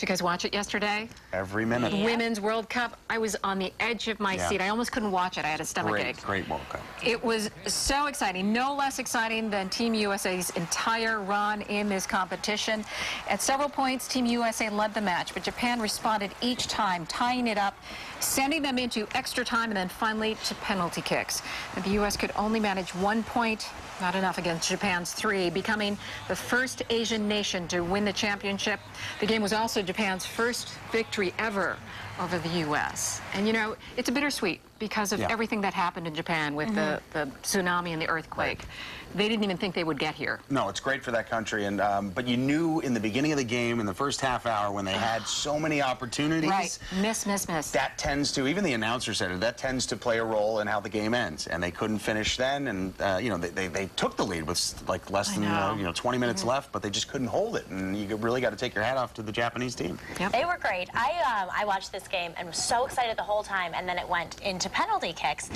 Did you guys watch it yesterday? Every minute. Yeah. Women's World Cup. I was on the edge of my seat. I almost couldn't watch it. I had a stomachache. Great World Cup. It was so exciting. No less exciting than Team USA's entire run in this competition. At several points, Team USA led the match, but Japan responded each time, tying it up, sending them into extra time, and then finally to penalty kicks. And the U.S. could only manage 1 point, not enough against Japan's 3, becoming the first Asian nation to win the championship. The game was also Japan's first victory ever over the U.S. And, you know, it's a bittersweet because of everything that happened in Japan with the tsunami and the earthquake. Right. They didn't even think they would get here. No, it's great for that country, and but you knew in the beginning of the game, in the first half hour, when they had so many opportunities. Right, miss. That tends to, even the announcer said it, that tends to play a role in how the game ends. And they couldn't finish then, and you know, they took the lead with like less than 20 minutes left, but they just couldn't hold it. And you really got to take your hat off to the Japanese team. Yep. They were great. I watched this game and was so excited the whole time, and then it went into penalty kicks,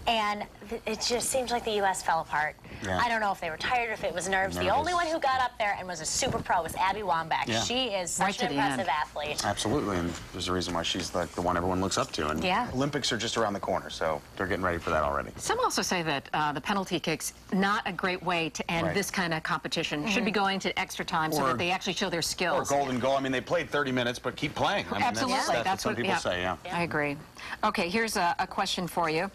and it just seems like the U.S. fell apart. I don't know if they were tired or if it was nerves. The only one who got up there and was a super pro was Abby Wambach. She is such an impressive athlete. Absolutely, and there's a reason why she's like the one everyone looks up to. And Olympics are just around the corner, so they're getting ready for that already. Some also say that the penalty kicks, not a great way to end this kind of competition. Should be going to extra time so that they actually show their skills. Or golden goal. I mean, they played 30 minutes, but keep playing. I mean, absolutely. That's what some people say, I agree. Okay, here's a question for you.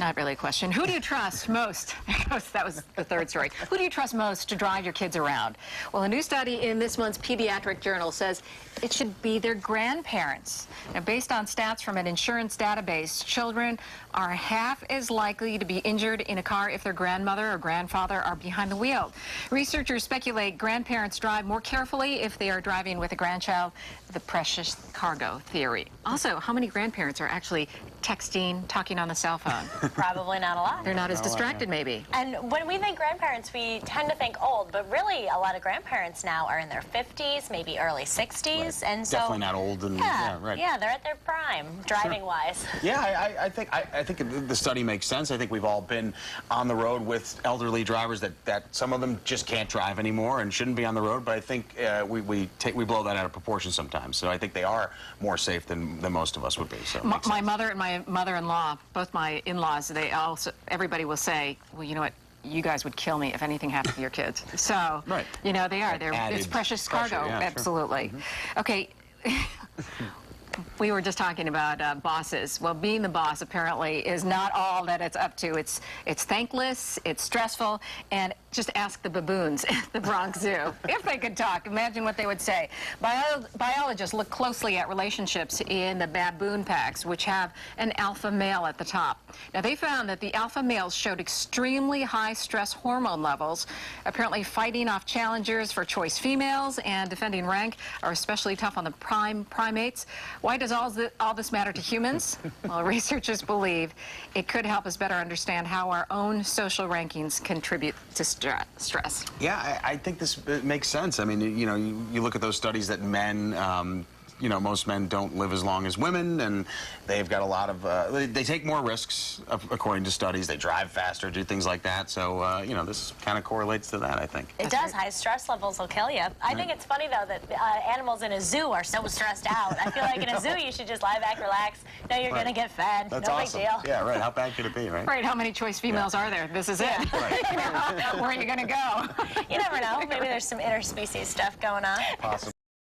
Not really a question. Who do you trust most? That was the third story. Who do you trust most to drive your kids around? Well, a new study in this month's Pediatric Journal says it should be their grandparents. Now, based on stats from an insurance database, children are half as likely to be injured in a car if their grandmother or grandfather are behind the wheel. Researchers speculate grandparents drive more carefully if they are driving with a grandchild, the precious cargo theory. Also, how many grandparents are actually texting, talking on the cell phone? Probably not a lot. They're not as distracted, maybe. And when we think grandparents, we tend to think old, but really a lot of grandparents now are in their 50s, maybe early 60s, and so definitely not old. And yeah, they're at their prime, driving-wise. Yeah, I think the study makes sense. I think we've all been on the road with elderly drivers that some of them just can't drive anymore and shouldn't be on the road. But I think we blow that out of proportion sometimes. So I think they are more safe than most of us would be. So my mother and my mother-in-law, both my in-laws, everybody will say, well, you know what, you guys would kill me if anything happened to your kids. So, you know, it's precious cargo, absolutely. Okay. We were just talking about bosses. Well, being the boss apparently is not all that it's up to. It's thankless, it's stressful, and just ask the baboons at the Bronx Zoo. If they could talk, imagine what they would say. Biologists look closely at relationships in the baboon packs, which have an alpha male at the top. Now, they found that the alpha males showed extremely high stress hormone levels. Apparently, fighting off challengers for choice females and defending rank are especially tough on the primates. Why does all this matter to humans? Well, researchers believe it could help us better understand how our own social rankings contribute to stress. Yeah, I think this makes sense. I mean, you know, you look at those studies that men, you know, most men don't live as long as women, and they've got a lot of, they take more risks, according to studies. They drive faster, do things like that. So, you know, this kind of correlates to that, I think. It does. High stress levels will kill you. I think it's funny, though, that animals in a zoo are so stressed out. I feel like in a zoo, you should just lie back, relax. No, you're going to get fed. That's no awesome. Big deal. Yeah, right. How bad could it be, right? Right. How many choice females are there? This is it. You know, where are you going to go? You never know. Maybe there's some interspecies stuff going on. Possibly.